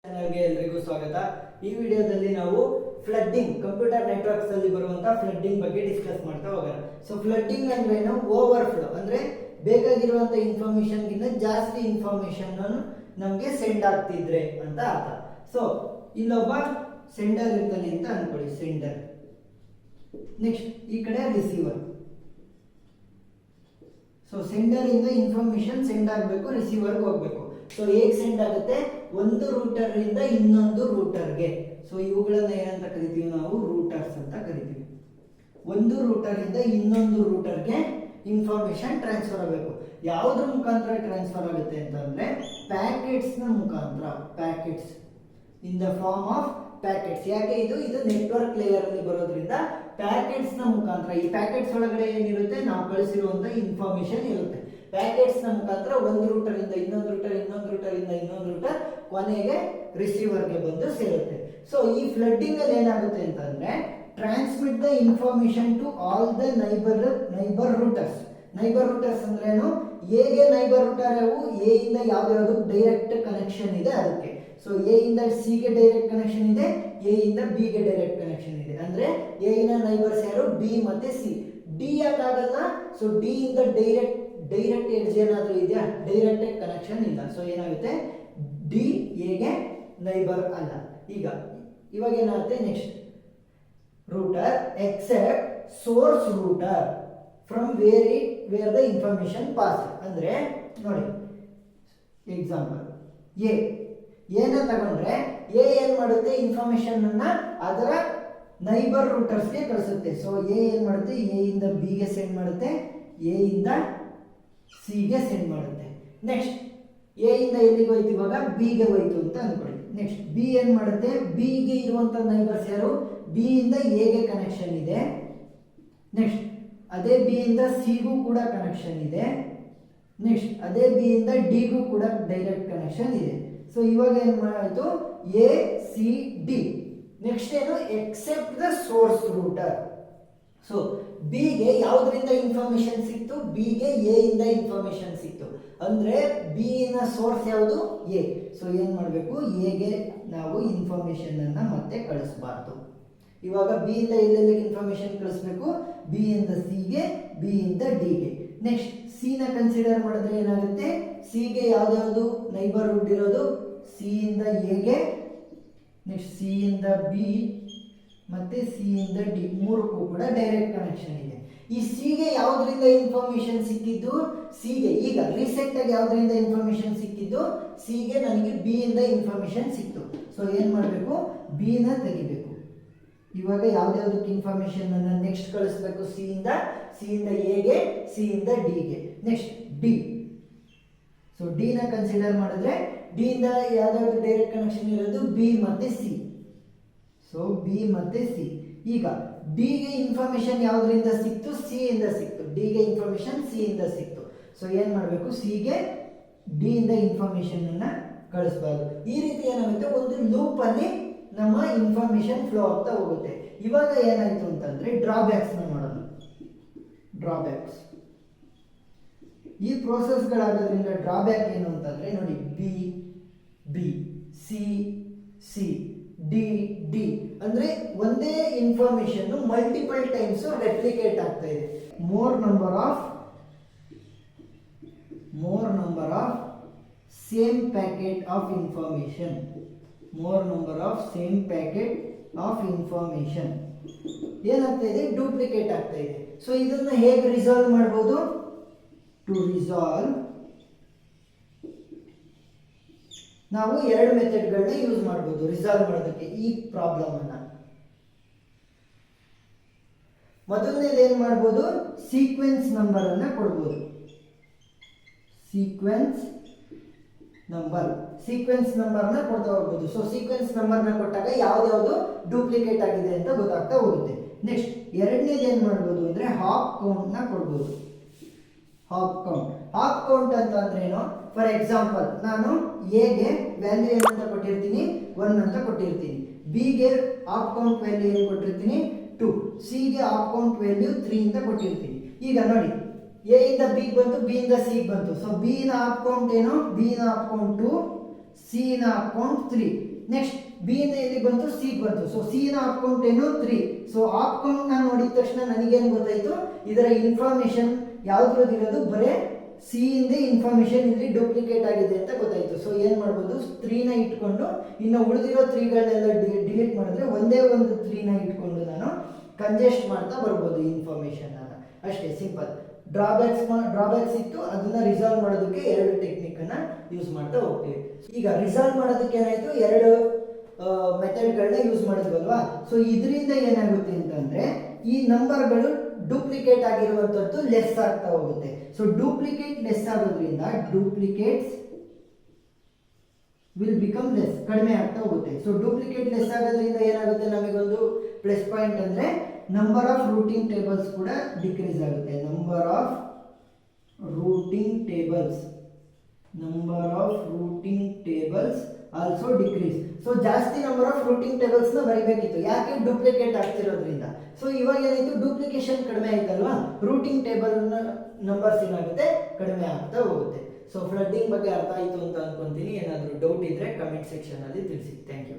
ಚಾನೆಲ್ಗೆ ಎಲ್ರಿಗೂ ಸ್ವಾಗತ. ಈ ವಿಡಿಯೋದಲ್ಲಿ ನಾವು ಫ್ಲಡ್ಡಿಂಗ್ ಕಂಪ್ಯೂಟರ್ ನೆಟ್ವರ್ಕ್ಸ್ ಅಲ್ಲಿ ಬರುವಂತಹ ಫ್ಲಡ್ಡಿಂಗ್ ಬಗ್ಗೆ ಡಿಸ್ಕಸ್ ಮಾಡ್ತಾ ಹೋಗೋಣ. ಸೊ ಫ್ಲಡ್ಡಿಂಗ್ ಅಂದ್ರೆ ಏನು? ಓವರ್ ಫ್ಲೋ ಅಂದ್ರೆ ಬೇಕಾಗಿರುವಂತ ಇನ್ಫಾರ್ಮೇಶನ್ ಗಿಂತ ಜಾಸ್ತಿ ಇನ್ಫಾರ್ಮೇಶನ್ ನಮಗೆ ಸೆಂಡ್ ಆಗ್ತಿದ್ರೆ ಅಂತ ಅರ್ಥ. ಸೊ ಇಲ್ಲೊಬ್ಬ ಸೆಂಡರ್ ಇರ್ತಾನೆ ಅಂತ ಅನ್ಕೊಳ್ಳಿ, ಸೆಂಡರ್. ನೆಕ್ಸ್ಟ್ ಈ ಕಡೆ ರಿಸೀವರ್. ಸೊ ಸೆಂಡರ್ ಇಂದ ಇನ್ಫಾರ್ಮೇಶನ್ ಸೆಂಡ್ ಆಗಬೇಕು, ರಿಸೀವರ್ಗೆ ಹೋಗ್ಬೇಕು. ಸೊ ಹೇಗೆ ಸೆಂಡ್ ಆಗುತ್ತೆ? ಒಂದು ರೂಟರ್ ಇಂದ ಇನ್ನೊಂದು ರೂಟರ್ಗೆ. ಸೊ ಇವುಗಳನ್ನ ಏನಂತ ಕರಿತೀವಿ? ನಾವು ರೂಟರ್ಸ್ ಅಂತ ಕರಿತೀವಿ. ಒಂದು ರೂಟರ್ ಇಂದ ಇನ್ನೊಂದು ರೂಟರ್ಗೆ ಇನ್ಫಾರ್ಮೇಶನ್ ಟ್ರಾನ್ಸ್ಫರ್ ಆಗಬೇಕು. ಯಾವುದ್ರ ಮುಖಾಂತರ ಟ್ರಾನ್ಸ್ಫರ್ ಆಗುತ್ತೆ ಅಂತಂದ್ರೆ ಪ್ಯಾಕೆಟ್ಸ್ ನ ಮುಖಾಂತರ. Packets in the form of packets. ಯಾಕೆ ಇದು ನೆಟ್ವರ್ಕ್ ಲೇಯರ್ ಅಲ್ಲಿ ಬರೋದ್ರಿಂದ ಪ್ಯಾಕೆಟ್ಸ್ ನ ಮುಖಾಂತರ. ಈ ಪ್ಯಾಕೆಟ್ಸ್ ಒಳಗಡೆ ಏನಿರುತ್ತೆ? ನಾವು ಕಳಿಸಿರುವಂತ ಇನ್ಫಾರ್ಮೇಶನ್ ಇರುತ್ತೆ. ಪ್ಯಾಕೆಟ್ಸ್ ನ ಮುಖಾಂತರ ಒಂದು ರೂಟರ್ ಇಂದ ಇನ್ನೊಂದು ರೂಟರ್, ಇನ್ನೊಂದು ರೂಟರ್ ಇಂದ ಇನ್ನೊಂದು ರೂಟರ್, ಕೊನೆಗೆ ರಿಸೀವರ್ಗೆ ಬಂದು ಸೇರುತ್ತೆ. ಸೊ ಈ ಫ್ಲಡ್ಡಿಂಗ್ ಅಲ್ಲಿ ಏನಾಗುತ್ತೆ ಅಂತಂದ್ರೆ transmit the information to all the neighbour routers. Neighbour routers ಅಂದ್ರೆ ಏನು? ಎಗೆ ನೈಬರ್ ರೂಟರ್ ಅವು ಎ ಇಂದ ಯಾವ್ದು ಡೈರೆಕ್ಟ್ ಕನೆಕ್ಷನ್ ಇದೆ ಅದಕ್ಕೆ. ಸೊ ಎ ಇಂದ ಸಿ ಗೆ ಡೈರೆಕ್ಟ್ ಕನೆಕ್ಷನ್ ಇದೆ, ಎ ಇಂದ ಬಿ ಗೆ ಡೈರೆಕ್ಟ್ ಕನೆಕ್ಷನ್ ಇದೆ. ಅಂದ್ರೆ ಎ ಇನ ನೈಬರ್ಸ್ ಯಾರು? ಬಿ ಮತ್ತೆ ಸಿ. ಡಿ ಯಾಕಾಗಲ್ಲ? ಸೊ ಡಿ ಇಂದ ಡೈರೆಕ್ಟ್ ಎಡ್ಜ್ ಏನಾದ್ರೂ ಇದೆಯಾ? ಡೈರೆಕ್ಟ್ ಕನೆಕ್ಷನ್ ಇಲ್ಲ. ಸೊ ಏನಾಗುತ್ತೆ? ಡಿ ಎಗೆ ನೈಬರ್ ಅಲ್ಲ. ಇವಾಗ ಏನಾಗುತ್ತೆ? Next router except source router from where the information pass. ಅಂದ್ರೆ ನೋಡಿ, ಎಕ್ಸಾಂಪಲ್ ಎನ ತಗೊಂಡ್ರೆ ಎ ಏನ್ ಮಾಡುತ್ತೆ? ಇನ್ಫಾರ್ಮೇಶನ್ ಅನ್ನ ಅದರ ನೈಬರ್ ರೂಟರ್ಸ್ಗೆ ಕಳಿಸುತ್ತೆ. ಸೊ ಎ ಏನ್ ಮಾಡುತ್ತೆ? ಎ ಇಂದ ಬಿ ಗೆ ಸೆಂಡ್ ಮಾಡುತ್ತೆ, ಎ ಇಂದ ಸಿ ಗೆ ಸೆಂಡ್ ಮಾಡುತ್ತೆ. ನೆಕ್ಸ್ಟ್ ಎ ಇಂದ ಎಲ್ಲಿಗೆ ಹೋಯ್ತು? ಇವಾಗ ಬಿ ಗೆ ಹೋಯ್ತು ಅಂತ ಅನ್ಕೊಳ್ಳಿ. ನೆಕ್ಸ್ಟ್ ಬಿ ಏನ್ ಮಾಡುತ್ತೆ? ಬಿ ಗೆ ಇರುವಂತ ನೈಬರ್ಸ್ ಯಾರು? ಬಿ ಇಂದ ಎ ಗೆ ಕನೆಕ್ಷನ್ ಇದೆ. ನೆಕ್ಸ್ಟ್ ಅದೇ ಬಿ ಇಂದ ಸಿ ಗೂ ಕೂಡ ಕನೆಕ್ಷನ್ ಇದೆ. ನೆಕ್ಸ್ಟ್ ಅದೇ ಬಿ ಇಂದ ಡಿ ಗೂ ಕೂಡ ಡೈರೆಕ್ಟ್ ಕನೆಕ್ಷನ್ ಇದೆ. ಸೊ ಇವಾಗ ಏನ್ ಮಾಡಾಯ್ತು? A C D. ನೆಕ್ಸ್ಟ್ ಏನು? Except the source router. So B ಗೆ ಯಾವುದರಿಂದ ಇನ್ಫಾರ್ಮೇಶನ್ ಸಿಕ್ತು? ಬಿ ಗೆ ಎ ಇಂದ ಇನ್ಫಾರ್ಮೇಶನ್ ಸಿಕ್ತು. ಅಂದ್ರೆ ಬಿ ನ ಸೋರ್ಸ್ ಯಾವುದು? ಎ. ಸೊ ಏನ್ ಮಾಡಬೇಕು? ಎ ಗೆ ನಾವು ಇನ್ಫಾರ್ಮೇಶನ್ ಅನ್ನ ಮತ್ತೆ ಕಳಿಸಬಾರ್ದು. ಇವಾಗ ಬಿ ಇಂದ ಎಲ್ಲೆಲ್ಲಿ ಇನ್ಫಾರ್ಮೇಶನ್ ಕಳಿಸ್ಬೇಕು? ಬಿ ಇಂದ ಸಿ ಗೆ, ಬಿ ಇಂದ ಡಿ ಗೆ. ನೆಕ್ಸ್ಟ್ ಸಿ ನ ಕನ್ಸಿಡರ್ ಮಾಡಿದ್ರೆ ಏನಾಗುತ್ತೆ? ಸಿ ಗೆ ಯಾವ್ದಾವುದು ನೈಬರ್ ರೂಟ್ ಇರೋದು? ಸಿ ಇಂದ ಎ ಗೆ, ನೆಕ್ಸ್ಟ್ ಸಿ ಇಂದ ಬಿ ಮತ್ತೆ ಸಿ ಇಂದ ಡಿ, ಮೂರಕ್ಕೂ ಕೂಡ ಡೈರೆಕ್ಟ್ ಕನೆಕ್ಷನ್ ಇದೆ. ಈ ಸಿ ಗೆ ಯಾವ್ದ್ರಿಂದ ಇನ್ಫಾರ್ಮೇಶನ್ ಸಿಕ್ಕಿದ್ದು? ಸಿ ಗೆ ಈಗ ರೀಸೆಂಟ್ ಆಗಿ ಯಾವ್ದ್ರಿಂದ ಇನ್ಫಾರ್ಮೇಶನ್ ಸಿಕ್ಕಿದ್ದು? ಸಿ ಗೆ ನನಗೆ ಬಿ ಇಂದ ಇನ್ಫಾರ್ಮೇಶನ್ ಸಿಕ್ತು. ಸೊ ಏನ್ ಮಾಡಬೇಕು? ಬಿ ನ ತೆಗಿಬೇಕು. ಇವಾಗ ಯಾವ್ದಾವ್ದಕ್ಕೆ ಇನ್ಫಾರ್ಮೇಶನ್ ಅನ್ನ ನೆಕ್ಸ್ಟ್ ಕಳಿಸ್ಬೇಕು? ಸಿ ಇಂದ ಎ ಗೆ, ಸಿ ಇಂದ ಡಿ ಗೆ. Next D. ಸೊ ಡಿ ನ ಕನ್ಸಿಡರ್ ಮಾಡಿದ್ರೆ ಡಿ ಇಂದ ಯಾವ್ದಾವ್ದು ಡೈರೆಕ್ಟ್ ಕನೆಕ್ಷನ್ ಇರೋದು? ಬಿ ಮತ್ತೆ ಸಿ. ಸೊ ಬಿ ಮತ್ತೆ ಸಿ. ಈಗ ಡಿ ಗೆ ಇನ್ಫಾರ್ಮೇಶನ್ ಯಾವ್ದ್ರಿಂದ ಸಿಕ್ತು? ಸಿ ಇಂದ ಸಿಕ್ತು. ಡಿ ಗೆ ಇನ್ಫಾರ್ಮೇಶನ್ ಸಿ ಇಂದ ಸಿಕ್ತು. ಸೊ ಏನ್ ಮಾಡಬೇಕು? ಸಿ ಗೆ ಡಿ ಇಂದ ಇನ್ಫಾರ್ಮೇಶನ್ ಅನ್ನ ಕಳಿಸಬಾರ್ದು. ಈ ರೀತಿ ಏನಾಗುತ್ತೆ? ಒಂದು ಲೂಪ್ ಅಲ್ಲಿ ನಮ್ಮ ಇನ್ಫಾರ್ಮೇಶನ್ ಫ್ಲೋ ಆಗ್ತಾ ಹೋಗುತ್ತೆ. ಇವಾಗ ಏನಾಯ್ತು ಅಂತಂದ್ರೆ ಡ್ರಾಬ್ಯಾಕ್ಸ್ ನ ಮಾಡೋಣ. ಡ್ರಾಬ್ಯಾಕ್ಸ್ ಈ ಪ್ರೋಸೆಸ್ ಗಳಾಗೋದ್ರಿಂದ ಡ್ರಾಬ್ಯಾಕ್ ಏನು ಅಂತಂದ್ರೆ ನೋಡಿ, B B, C C, D D ಅಂದ್ರೆ ಒಂದೇ ಇನ್ಫಾರ್ಮೇಶನ್ ಮಲ್ಟಿಪಲ್ ಟೈಮ್ಸ್ ರೆಪ್ಲಿಕೇಟ್ ಆಗ್ತಾ ಇದೆ. More number of same packet of information. more number of same packet of information ಏನಾಗ್ತಾ ಇದೆ? ಡೂಪ್ಲಿಕೇಟ್ ಆಗ್ತಾ ಇದೆ. ಸೊ ಇದನ್ನ ಹೇಗೆ ರಿಸಾಲ್ವ್ ಮಾಡಬಹುದು? ಟು ರಿಸಾಲ್ವ್ ನಾವು ಎರಡು ಮೆಥಡ್ಗಳನ್ನ ಯೂಸ್ ಮಾಡಬಹುದು ರಿಸಾಲ್ವ್ ಮಾಡೋದಕ್ಕೆ ಈ ಪ್ರಾಬ್ಲಮ್ ಅನ್ನ. ಮೊದಲನೇದು ಏನ್ ಮಾಡಬಹುದು? ಸೀಕ್ವೆನ್ಸ್ ನಂಬರ್ ಅನ್ನ ಕೊಡಬಹುದು. ಸೀಕ್ವೆನ್ಸ್ ನಂಬರ್ ನ ಕೊಡ್ತಾ ಹೋಗ್ಬೋದು. ಸೊ ಸೀಕ್ವೆನ್ಸ್ ನಂಬರ್ ನ ಕೊಟ್ಟಾಗ ಯಾವ್ದು ಡೂಪ್ಲಿಕೇಟ್ ಆಗಿದೆ ಅಂತ ಗೊತ್ತಾಗ್ತಾ ಹೋಗುತ್ತೆ. ನೆಕ್ಸ್ಟ್ ಎರಡನೇದು ಏನ್ ಮಾಡ್ಬೋದು ಅಂದ್ರೆ ಹಾಪ್ ಕೌಂಟ್ ನ ಕೊಡ್ಬೋದು. ಹಾಪ್ ಕೌಂಟ್ ಅಂತ ಅಂದ್ರೆ ಏನು? ಫಾರ್ ಎಕ್ಸಾಂಪಲ್ ನಾನು ಎ ಗೆ ವ್ಯಾಲ್ಯೂ ಏನಂತ ಕೊಟ್ಟಿರ್ತೀನಿ? 1 ಅಂತ ಕೊಟ್ಟಿರ್ತೀನಿ. ಬಿ ಗೆ ಹಾಪ್ ಕೌಂಟ್ ವ್ಯಾಲ್ಯೂ ಏನು ಕೊಟ್ಟಿರ್ತೀನಿ? 2. ಸಿ ಗೆ ಹಾಪ್ ಕೌಂಟ್ ವ್ಯಾಲ್ಯೂ 3 ಅಂತ ಕೊಟ್ಟಿರ್ತೀನಿ. ಈಗ ನೋಡಿ, ಎ ಇಂದ ಬಿ ಬಂತು, ಬಿ ಇಂದ ಸಿ ಬಂತು. ಸೊ ಬಿ ನ ಹಾಪ್ ಕೌಂಟ್ ಏನು? ಬಿ ನ ಹಾಪ್ ಕೌಂಟ್ 2, ಸಿ ನ ಅಕೌಂಟ್ 3. ನೆಕ್ಸ್ಟ್ ಬಿ ನ ಎಲ್ಲಿ ಬಂತು, ಸಿ ಬಂತು. ಸೊ ಸಿ ನ ಅಕೌಂಟ್ ಏನು 3. ಸೊ ಅಕೌಂಟ್ ನ ನೋಡಿದ ತಕ್ಷಣ ನನಗೇನು ಗೊತ್ತಾಯ್ತು, ಇದರ ಇನ್ಫಾರ್ಮೇಶನ್ ಯಾವ್ದ್ರದಿರೋದು, ಬರೇ ಸಿ ಇಂದ ಇನ್ಫಾರ್ಮೇಶನ್ ಇಲ್ಲಿ ಡೂಪ್ಲಿಕೇಟ್ ಆಗಿದೆ ಅಂತ ಗೊತ್ತಾಯ್ತು. ಸೊ ಏನ್ ಮಾಡ್ಬೋದು, 3 ನ ಇಟ್ಕೊಂಡು ಇನ್ನು ಉಳಿದಿರೋ 3ಗಳನ್ನೆಲ್ಲ ಡಿಲೀಟ್ ಮಾಡಿದ್ರೆ ಒಂದೇ ಒಂದು 3 ನ ಇಟ್ಕೊಂಡು ನಾನು ಕಂಜೆಸ್ಟ್ ಮಾಡ್ತಾ ಬರ್ಬೋದು ಇನ್ಫಾರ್ಮೇಶನ್ ಅನ್ನ. ಅಷ್ಟೇ ಸಿಂಪಲ್. ಡ್ರಾಬ್ಯಾಕ್ಸ್ ಇತ್ತು, ಅದನ್ನ ರಿಸಾಲ್ವ್ ಮಾಡೋದಕ್ಕೆ 2 ಟೆಕ್ನಿಕ್ ಅನ್ನ ಯೂಸ್ ಮಾಡ್ತಾ ಹೋಗ್ತೀವಿ. ಈಗ ರಿಸಾಲ್ವ್ ಮಾಡೋದಕ್ಕೆ ಏನಾಯ್ತು, 2 ಮೆಥಡ್ಗಳನ್ನ ಯೂಸ್ ಮಾಡಿದ್ವಲ್ವಾ. ಸೊ ಇದರಿಂದ ಏನಾಗುತ್ತೆ ಅಂತಂದ್ರೆ ಈ ನಂಬರ್ಗಳು ಡೂಪ್ಲಿಕೇಟ್ ಆಗಿರುವಂತದ್ದು ಲೆಸ್ ಆಗ್ತಾ ಹೋಗುತ್ತೆ. ಸೊ ಡೂಪ್ಲಿಕೇಟ್ ಲೆಸ್ ಆಗೋದ್ರಿಂದ ಡೂಪ್ಲಿಕೇಟ್ಸ್ ವಿಲ್ ಬಿಕಮ್ ಲೆಸ್, ಕಡಿಮೆ ಆಗ್ತಾ ಹೋಗುತ್ತೆ. ಸೊ ಡೂಪ್ಲಿಕೇಟ್ ಲೆಸ್ ಆಗೋದ್ರಿಂದ ಏನಾಗುತ್ತೆ, ನಮಗೊಂದು ಪ್ಲಸ್ ಪಾಯಿಂಟ್ ಅಂದ್ರೆ ನಂಬರ್ ಆಫ್ ರೂಟಿಂಗ್ ಟೇಬಲ್ಸ್ ಕೂಡ ಡಿಕ್ರೀಸ್ ಆಗುತ್ತೆ. Number of routing tables also decrease. So ಜಾಸ್ತಿ ನಂಬರ್ ಆಫ್ ರೂಟಿಂಗ್ ಟೇಬಲ್ಸ್ ನ ಬರಿಬೇಕಿತ್ತು, ಯಾಕೆ, ಡೂಪ್ಲಿಕೇಟ್ ಆಗ್ತಿರೋದ್ರಿಂದ. ಸೊ ಇವಾಗ ಏನಾಯ್ತು, ಡೂಪ್ಲಿಕೇಶನ್ ಕಡಿಮೆ ಆಯ್ತಲ್ವಾ, ರೂಟಿಂಗ್ ಟೇಬಲ್ ನಂಬರ್ಸ್ ಏನಾಗುತ್ತೆ, ಕಡಿಮೆ ಆಗ್ತಾ ಹೋಗುತ್ತೆ. ಸೊ ಫ್ಲಡ್ಡಿಂಗ್ ಬಗ್ಗೆ ಅರ್ಥ ಆಯ್ತು ಅಂತ ಅನ್ಕೊಂತೀನಿ. ಏನಾದರೂ ಡೌಟ್ ಇದ್ರೆ ಕಮೆಂಟ್ ಸೆಕ್ಷನ್ ಅಲ್ಲಿ ತಿಳಿಸಿ. Thank you.